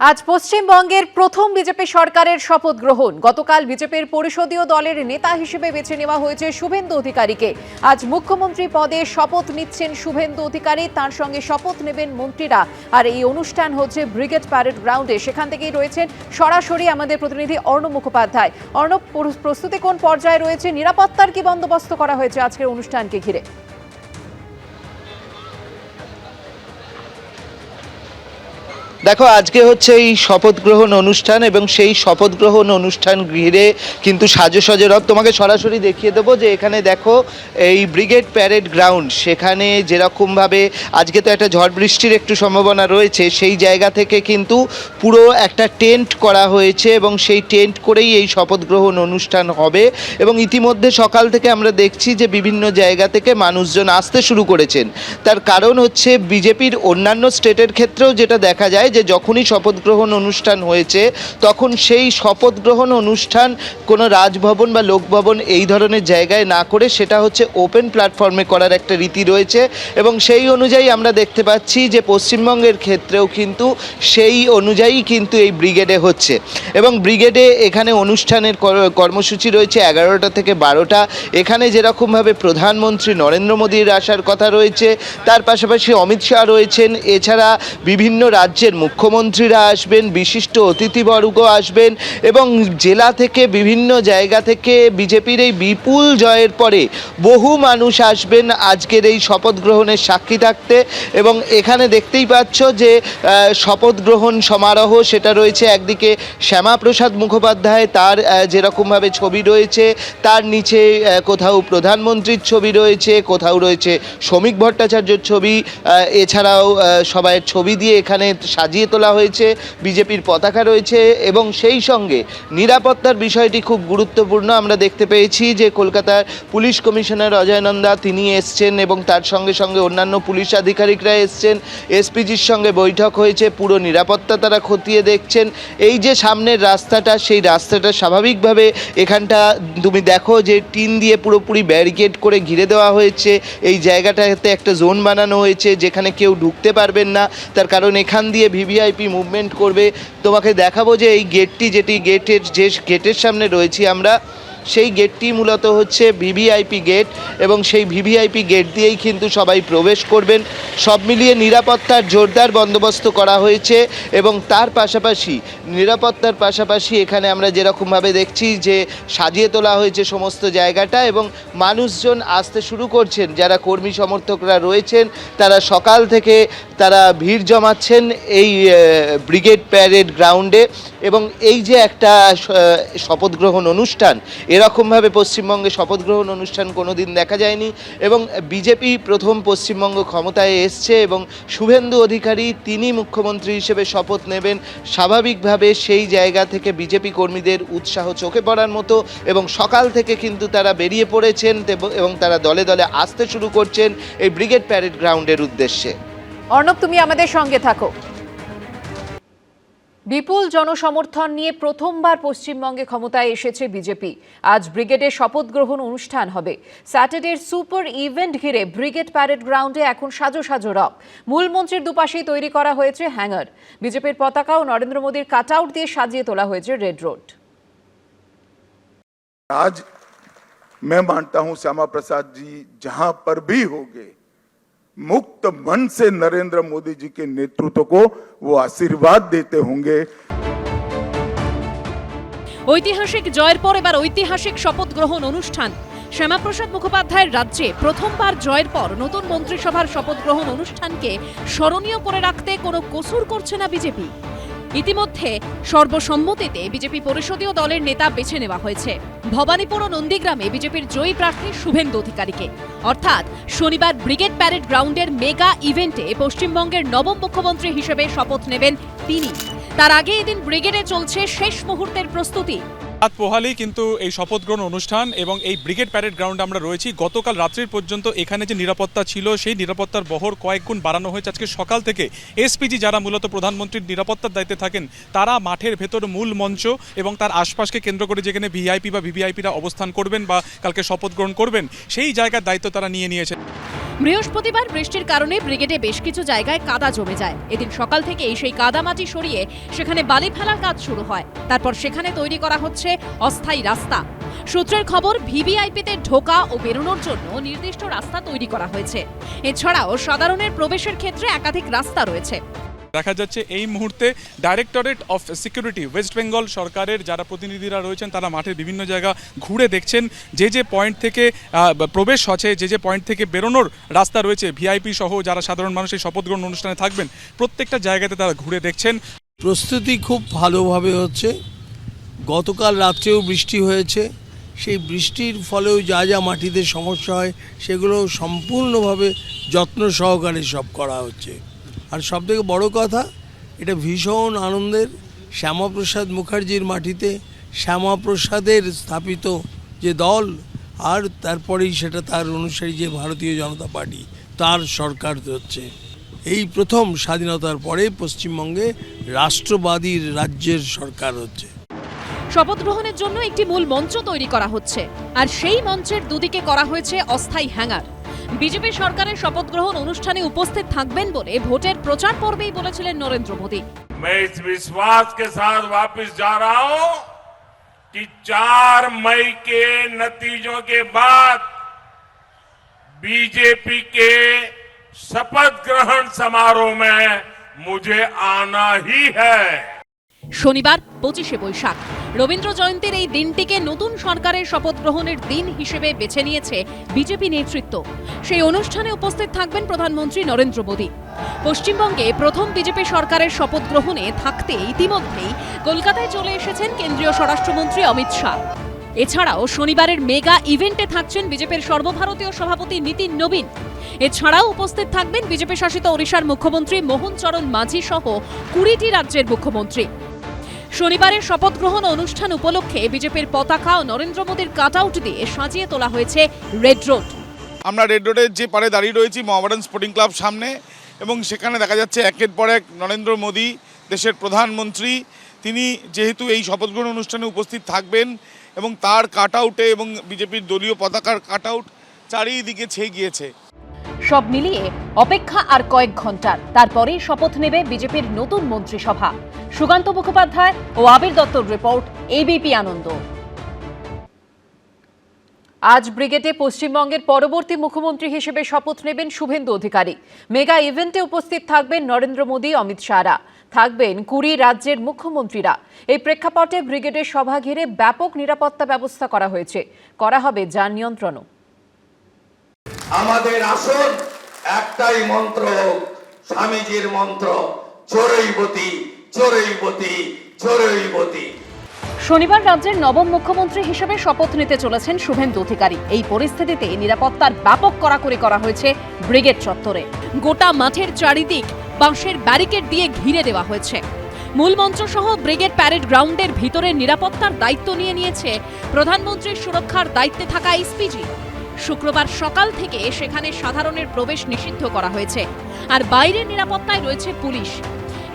আজ পশ্চিমবঙ্গের প্রথম বিজেপি সরকারের শপথ গ্রহণ। গতকাল বিজেপির পরিষদীয় দলের নেতা হিসেবে বেছে নেওয়া হয়েছে শুভেন্দু অধিকারীকে। আজ মুখ্যমন্ত্রী পদে শপথ নিচ্ছেন শুভেন্দু অধিকারী, তার সঙ্গে শপথ নেবেন মন্ত্রীরা। আর এই অনুষ্ঠান হচ্ছে ব্রিগেড প্যারেড গ্রাউন্ডে। সেখান থেকেই রয়েছেন সরাসরি আমাদের প্রতিনিধি অর্ণব মুখোপাধ্যায়। অর্ণব, প্রস্তুতি কোন পর্যায়ে রয়েছে? নিরাপত্তার কি বন্দোবস্ত করা হয়েছে আজকের অনুষ্ঠানকে ঘিরে? দেখো, আজকে হচ্ছে এই শপথ গ্রহণ অনুষ্ঠান এবং সেই শপথ গ্রহণ অনুষ্ঠান ঘিরে কিন্তু সাজসজ্জা রব। তোমাকে সরাসরি দেখিয়ে দেবো যে এখানে দেখো এই ব্রিগেড প্যারেড গ্রাউন্ড, সেখানে যেরকমভাবে আজকে তো একটা ঝড় বৃষ্টির একটু সম্ভাবনা রয়েছে, সেই জায়গা থেকে কিন্তু পুরো একটা টেন্ট করা হয়েছে এবং সেই টেন্ট করেই এই শপথ গ্রহণ অনুষ্ঠান হবে। এবং ইতিমধ্যে সকাল থেকে আমরা দেখছি যে বিভিন্ন জায়গা থেকে মানুষজন আসতে শুরু করেছেন। তার কারণ হচ্ছে বিজেপির অন্যান্য স্টেটের ক্ষেত্রেও যেটা দেখা যায় যে যখনই শপথ গ্রহণ অনুষ্ঠান হয়েছে তখন সেই শপথ গ্রহণ অনুষ্ঠান কোনো রাজভবন বা লোকভবন এই ধরনের জায়গায় না করে সেটা হচ্ছে ওপেন প্ল্যাটফর্মে করার একটা রীতি রয়েছে। এবং সেই অনুযায়ী আমরা দেখতে পাচ্ছি যে পশ্চিমবঙ্গের ক্ষেত্রেও কিন্তু সেই অনুযায়ী কিন্তু এই ব্রিগেডে হচ্ছে। এবং ব্রিগেডে এখানে অনুষ্ঠানের কর্মসূচি রয়েছে 11টা থেকে 12টা। এখানে যেরকমভাবে প্রধানমন্ত্রী নরেন্দ্র মোদীর আসার কথা রয়েছে, তার পাশাপাশি অমিত শাহ রয়েছেন, এছাড়া বিভিন্ন রাজ্যের মুখ্যমন্ত্রীরা আসবেন, বিশিষ্ট অতিথিবর্গ আসবেন এবং জেলা থেকে বিভিন্ন জায়গা থেকে বিজেপির এই বিপুল জয়ের পরে বহু মানুষ আসবেন আজকের এই শপথ গ্রহণের সাক্ষী থাকতে। এবং এখানে দেখতেই পাচ্ছ যে শপথ গ্রহণ সমারোহ সেটা রয়েছে একদিকে শ্যামাপ্রসাদ মুখোপাধ্যায়, তার যেরকমভাবে ছবি রয়েছে, তার নিচে কোথাও প্রধানমন্ত্রীর ছবি রয়েছে, কোথাও রয়েছে শ্রমিক ভট্টাচার্যের ছবি, এছাড়াও সবাইয়ের ছবি দিয়ে এখানে সাজিয়ে তোলা হয়েছে, বিজেপির পতাকা রয়েছে। এবং সেই সঙ্গে নিরাপত্তার বিষয়টি খুব গুরুত্বপূর্ণ। আমরা দেখতে পেয়েছি যে কলকাতার পুলিশ কমিশনার অজয় নন্দা তিনি এসছেন এবং তার সঙ্গে সঙ্গে অন্যান্য পুলিশ আধিকারিকরা এসছেন। এসপিজির সঙ্গে বৈঠক হয়েছে, পুরো নিরাপত্তা তারা খতিয়ে দেখছেন। এই যে সামনের রাস্তাটা, সেই রাস্তাটা স্বাভাবিকভাবে এখানটা তুমি দেখো যে টিন দিয়ে পুরোপুরি ব্যারিকেড করে ঘিরে দেওয়া হয়েছে। এই জায়গাটাতে একটা জোন বানানো হয়েছে যেখানে কেউ ঢুকতে পারবেন না, তার কারণ এখান দিয়ে ভিভিআইপি মুভমেন্ট করবে। তোমাকে দেখাবো যে এই গেটটি, যে গেটের সামনে রয়েছি আমরা, সেই গেটটি মূলত হচ্ছে ভিভিআইপি গেট এবং সেই ভিভিআইপি গেট দিয়েই কিন্তু সবাই প্রবেশ করবেন। সব মিলিয়ে নিরাপত্তার জোরদার বন্দোবস্ত করা হয়েছে। এবং তার পাশাপাশি নিরাপত্তার পাশাপাশি এখানে আমরা যেরকমভাবে দেখছি যে সাজিয়ে তোলা হয়েছে সমস্ত জায়গাটা এবং মানুষজন আসতে শুরু করছেন। যারা কর্মী সমর্থকরা রয়েছেন তারা সকাল থেকে তারা ভিড় জমাচ্ছেন এই ব্রিগেড প্যারেড গ্রাউন্ডে। এবং এই যে একটা শপথ গ্রহণ অনুষ্ঠান, এরকমভাবে পশ্চিমবঙ্গে শপথ গ্রহণ অনুষ্ঠান কোনোদিন দেখা যায়নি। এবং বিজেপি প্রথম পশ্চিমবঙ্গ ক্ষমতায় এসছে এবং শুভেন্দু অধিকারী তিনি মুখ্যমন্ত্রী হিসেবে শপথ নেবেন। স্বাভাবিকভাবে সেই জায়গা থেকে বিজেপি কর্মীদের উৎসাহ চোখে পড়ার মতো এবং সকাল থেকে কিন্তু তারা বেরিয়ে পড়েছেন এবং তারা দলে দলে আসতে শুরু করছেন এই ব্রিগেড প্যারেড গ্রাউন্ডের উদ্দেশ্যে। অর্ণব, তুমি আমাদের সঙ্গে থাকো। বিপুল জনসমর্থন নিয়ে প্রথমবার পশ্চিমবঙ্গে ক্ষমতায় এসেছে বিজেপি। আজ ব্রিগেডের শপথ গ্রহণ অনুষ্ঠান হবে। স্যাটারডের সুপার ইভেন্ট ঘিরে ব্রিগেড প্যারেড গ্রাউন্ডে এখন সাজো সাজো রব। মূল মঞ্চের দুপাশেই তৈরি করা হয়েছে হ্যাঙ্গার। বিজেপির পতাকা ও নরেন্দ্র মোদীর কাটআউট দিয়ে সাজিয়ে তোলা হয়েছে রেড রোড। आज मैं मानता हूं श्यामा प्रसाद जी जहां पर भी होंगे मुक्त मन से नरेंद्र मोदी जी के नेतृत्व को वो आशीर्वाद देते होंगे। ঐতিহাসিক জয়ের পর এবার ঐতিহাসিক শপথ গ্রহণ অনুষ্ঠান। শ্যামাপ্রসাদ মুখোপাধ্যায়ের রাজ্যে প্রথমবার জয়ের পর নতুন মন্ত্রিসভার শপথ গ্রহণ অনুষ্ঠানকে স্মরণীয় করে রাখতে কোনো কসুর করছে না বিজেপি। ইতিমধ্যে সর্বসম্মতিতে বিজেপি পরিষদীয় দলের নেতা বেছে নেওয়া হয়েছে। ভবানীপুর ও নন্দীগ্রামে বিজেপির জয়ী প্রার্থী শুভেন্দু অধিকারীকে। অর্থাৎ শনিবার ব্রিগেড প্যারেড গ্রাউন্ডের মেগা ইভেন্টে পশ্চিমবঙ্গের নবম মুখ্যমন্ত্রী হিসেবে শপথ নেবেন তিনি। তার আগে এদিন ব্রিগেডে চলছে শেষ মুহূর্তের প্রস্তুতি। রাত পোহালেই কিন্তু এই শপথ গ্রহণ অনুষ্ঠান এবং এই ব্রিগেড প্যারেড গ্রাউন্ডে আমরা রয়েছি। গতকাল রাত্রির পর্যন্ত এখানে যে নিরাপত্তা ছিল সেই নিরাপত্তার বহর কয়েক গুণ বাড়ানো হয়েছে। আজকে সকাল থেকে এসপিজি যারা মূলত প্রধানমন্ত্রীর নিরাপত্তার দায়িত্বে থাকেন তারা মাঠের ভেতর মূল মঞ্চ এবং তার আশপাশকে কেন্দ্র করে যেখানে ভিআইপি বা ভিভিআইপিরা অবস্থান করবেন বা কালকে শপথ গ্রহণ করবেন সেই জায়গার দায়িত্ব তারা নিয়ে নিয়েছে। বৃহস্পতিবার বৃষ্টির কারণে ব্রিগেডে বেশ কিছু জায়গায় কাদা জমে যায়। এদিন সকাল থেকেই সেই কাদা মাটি সরিয়ে সেখানে বালি ফেলার কাজ শুরু হয়। তারপর সেখানে তৈরি করা হচ্ছে অস্থায়ী রাস্তা। সূত্রের খবর, ভিভিআইপিতে ঢোকা ও বেরোনোর জন্য নির্দিষ্ট রাস্তা তৈরি করা হয়েছে। এছাড়াও সাধারণের প্রবেশের ক্ষেত্রে একাধিক রাস্তা রয়েছে। দেখা যাচ্ছে এই মুহূর্তে directorate of security West Bengal সরকারের যারা প্রতিনিধিরা রয়েছেন তারা মাঠের বিভিন্ন জায়গা ঘুরে দেখছেন। যে পয়েন্ট থেকে প্রবেশ আছে, যে পয়েন্ট থেকে বেরোনোর রাস্তা রয়েছে, ভিআইপি সহ যারা সাধারণ মানুষ এই শপথ গ্রহণ অনুষ্ঠানে থাকবেন প্রত্যেকটা জায়গাতে তারা ঘুরে দেখছেন। প্রস্তুতি খুব ভালোভাবে হচ্ছে। গতকাল রাত্রেও বৃষ্টি হয়েছে, সেই বৃষ্টির ফলেও যা যা মাটিতে সমস্যা হয় সেগুলো সম্পূর্ণভাবে যত্ন সহকারে সব করা হচ্ছে। আর সবথেকে বড় কথা, এটা ভীষণ আনন্দের। শ্যামাপ্রসাদ মুখার্জির মাটিতে শ্যামাপ্রসাদের স্থাপিত যে দল, আর তারপরেই সেটা তার অনুসারী যে ভারতীয় জনতা পার্টি, তার সরকার হচ্ছে। এই প্রথম স্বাধীনতার পরে পশ্চিমবঙ্গে রাষ্ট্রবাদী রাজ্যের সরকার হচ্ছে। শপথ গ্রহণের জন্য একটি মূল মঞ্চ তৈরি করা হচ্ছে, আর সেই মঞ্চের দুদিকে করা হয়েছে অস্থায়ী হ্যাঙ্গার। বিজেপি সরকারের শপথ গ্রহণ অনুষ্ঠানে উপস্থিত থাকবেন বলে ভোটের প্রচার পর্বেই বলেছিলেন নরেন্দ্র মোদী। मैं इस विश्वास के साथ वापस जा रहा हूं कि 4 मई के नतीजों के बाद बीजेपी के शपथ ग्रहण समारोह में मुझे आना ही है। শনিবার 25শে বৈশাখ রবীন্দ্র জয়ন্তীর এই দিনটিকে নতুন সরকারের শপথ গ্রহণের দিন হিসেবে বেছে নিয়েছে বিজেপি নেতৃত্ব। সেই অনুষ্ঠানে উপস্থিত থাকবেন প্রধানমন্ত্রী নরেন্দ্র মোদী। পশ্চিমবঙ্গে প্রথম বিজেপি সরকারের শপথ গ্রহণে থাকতে ইতিমধ্যেই কলকাতায় চলে এসেছেন কেন্দ্রীয় স্বরাষ্ট্রমন্ত্রী অমিত শাহ। এছাড়াও শনিবারের মেগা ইভেন্টে থাকছেন বিজেপির সর্বভারতীয় সভাপতি নীতিন নবীন। এছাড়াও উপস্থিত থাকবেন বিজেপি শাসিত ওড়িশার মুখ্যমন্ত্রী মোহন চরণ মাঝি সহ 20টি রাজ্যের মুখ্যমন্ত্রী। শনিবারের শপথ গ্রহণ অনুষ্ঠান উপলক্ষে বিজেপির পতাকা ও নরেন্দ্র মোদীর কাটআউট দিয়ে সাজিয়ে তোলা হয়েছে রেড রোড। আমরা রেড রোডের যে পারে দাঁড়িয়ে রয়েছি মোহামেডান স্পোর্টিং ক্লাব সামনে, এবং সেখানে দেখা যাচ্ছে একের পর এক নরেন্দ্র মোদী, দেশের প্রধানমন্ত্রী, তিনি যেহেতু এই শপথ গ্রহণ অনুষ্ঠানে উপস্থিত থাকবেন এবং তার কাটআউটে এবং বিজেপির দলীয় পতাকার কাটআউট চারিদিকে ছেয়ে গিয়েছে। সব মিলিয়ে অপেক্ষা আর কয়েক ঘন্টার, তারপরেই শপথ নেবে বিজেপির নতুন মন্ত্রিসভা। সুকান্ত মুখোপাধ্যায় ও আবির দত্তর রিপোর্ট, এবিপি আনন্দ। আজ ব্রিগেডে পশ্চিমবঙ্গের পরবর্তী মুখ্যমন্ত্রী হিসেবে শপথ নেবেন শুভেন্দু অধিকারী। মেগা ইভেন্টে উপস্থিত থাকবেন নরেন্দ্র মোদী, অমিত শাহরা, থাকবেন 20 রাজ্যের মুখ্যমন্ত্রীরা। এই প্রেক্ষাপটে ব্রিগেডের সভা ঘিরে ব্যাপক নিরাপত্তা ব্যবস্থা করা হয়েছে, করা হবে যান নিয়ন্ত্রণও। আমাদের আসল একটাই মন্ত্র, স্বামীজির মন্ত্র, চোরৈবতী চোরৈবতী চোরৈবতী। শনিবার রাজ্যের নবম মুখ্যমন্ত্রী হিসেবে শপথ নিতে চলেছেন শুভেন্দু অধিকারী। এই পরিস্থিতিতে নিরাপত্তার ব্যাপক কড়াকড়ি করা হয়েছে ব্রিগেড চত্বরে। গোটা মাঠের চারিদিক বাঁশের ব্যারিকেড দিয়ে ঘিরে দেওয়া হয়েছে। মূল মঞ্চ সহ ব্রিগেড প্যারেড গ্রাউন্ডের ভিতরে নিরাপত্তার দায়িত্ব নিয়েছে প্রধানমন্ত্রীর সুরক্ষার দায়িত্বে থাকা এসপিজি। শুক্রবার সকাল থেকে সেখানে সাধারণের প্রবেশ নিষিদ্ধ করা হয়েছে, আর বাইরের নিরাপত্তায় রয়েছে পুলিশ।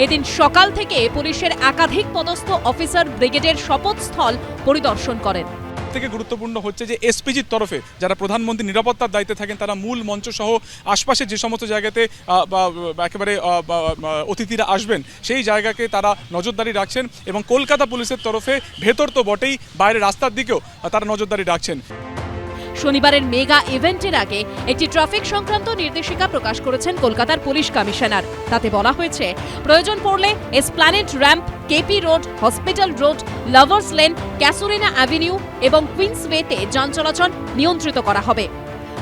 এদিন সকাল থেকে পুলিশের একাধিক পদস্থ অফিসার ব্রিগেডের শপথস্থল পরিদর্শন করেন। থেকে গুরুত্বপূর্ণ হচ্ছে যে এসপিজির তরফে যারা প্রধানমন্ত্রী নিরাপত্তার দায়িত্বে থাকেন তারা মূল মঞ্চ সহ আশপাশে যে সমস্ত জায়গাতে একেবারে অতিথিরা আসবেন সেই জায়গাকে তারা নজরদারি রাখছেন, এবং কলকাতা পুলিশের তরফে ভেতর তো বটেই, বাইরে রাস্তার দিকেও তারা নজরদারি রাখছেন। শনিবারের মেগা ইভেন্টের আগে একটি ট্রাফিক সংক্রান্ত নির্দেশিকা প্রকাশ করেছেন কলকাতার পুলিশ কমিশনার। তাতে বলা হয়েছে, প্রয়োজন পড়লে Esplanade ramp, KP road, hospital road, lovers lane, Casuarina avenue এবং কুইন্সওয়েতে যান চলাচল নিয়ন্ত্রিত করা হবে।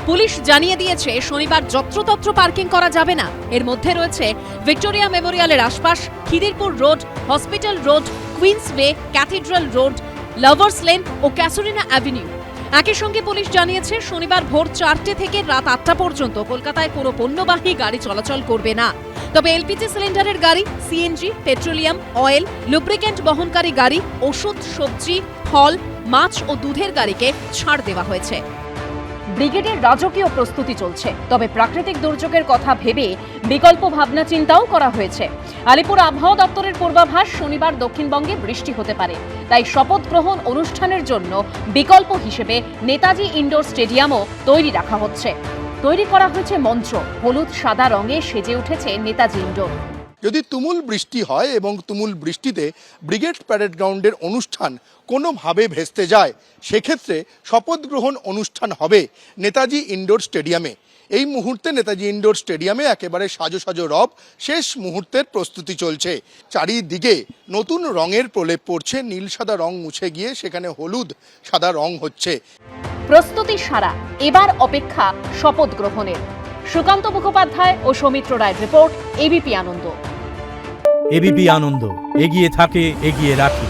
পুলিশ জানিয়ে দিয়েছে, শনিবার যত্রতত্র পার্কিং করা যাবে না। এর মধ্যে রয়েছে ভিক্টোরিয়া মেমোরিয়ালের আশপাশ, Khidirpur road, hospital road, Queensway, cathedral road, lovers lane ও ক্যাসুরিনা অ্যাভিনিউ। একই সঙ্গে পুলিশ জানিয়েছে, শনিবার ভোর 4টে থেকে রাত 8টা পর্যন্ত কলকাতায় কোনো পণ্যবাহী গাড়ি চলাচল করবে না। তবে এলপিজি সিলিন্ডারের গাড়ি, সিএনজি, পেট্রোলিয়াম, অয়েল, লুব্রিক্যান্ট বহনকারী গাড়ি, ওষুধ, সবজি, ফল, মাছ ও দুধের গাড়িকে ছাড় দেওয়া হয়েছে। ব্রিগেডের রাজকীয় প্রস্তুতি চলছে, তবে প্রাকৃতিক দুর্যোগের কথা ভেবে বিকল্প ভাবনা চিন্তাও করা হয়েছে। আলিপুর আবহাওয়া দপ্তরের পূর্বাভাস, শনিবার দক্ষিণবঙ্গে বৃষ্টি হতে পারে। তাই শপথ গ্রহণ অনুষ্ঠানের জন্য বিকল্প হিসেবে নেতাজি ইনডোর স্টেডিয়ামও তৈরি রাখা হচ্ছে। তৈরি করা হয়েছে মঞ্চ, হলুদ সাদা রঙে সেজে উঠেছে নেতাজি ইন্ডোর। যদি তুমুল বৃষ্টি হয় এবং তুমুল বৃষ্টিতে ব্রিগেড প্যারেড গ্রাউন্ডের অনুষ্ঠান কোনোভাবে ভেস্তে যায়, সেক্ষেত্রে শপথ গ্রহণ অনুষ্ঠান হবে নেতাজি ইন্ডোর স্টেডিয়ামে। এই মুহূর্তে নেতাজি ইন্ডোর স্টেডিয়ামে একেবারে সাজো সাজো রব, শেষ মুহূর্তের প্রস্তুতি চলছে। চারিদিকে নতুন রঙের প্রলেপ পড়ছে, নীল সাদা রং মুছে গিয়ে সেখানে হলুদ সাদা রং হচ্ছে। প্রস্তুতি সারা, এবার অপেক্ষা শপথ গ্রহণের। সুকান্ত মুখোপাধ্যায় ও সৌমিত্র রায়ের রিপোর্ট, এবিপি আনন্দ। এবিপি আনন্দ, এগিয়ে থাকে, এগিয়ে রাখে।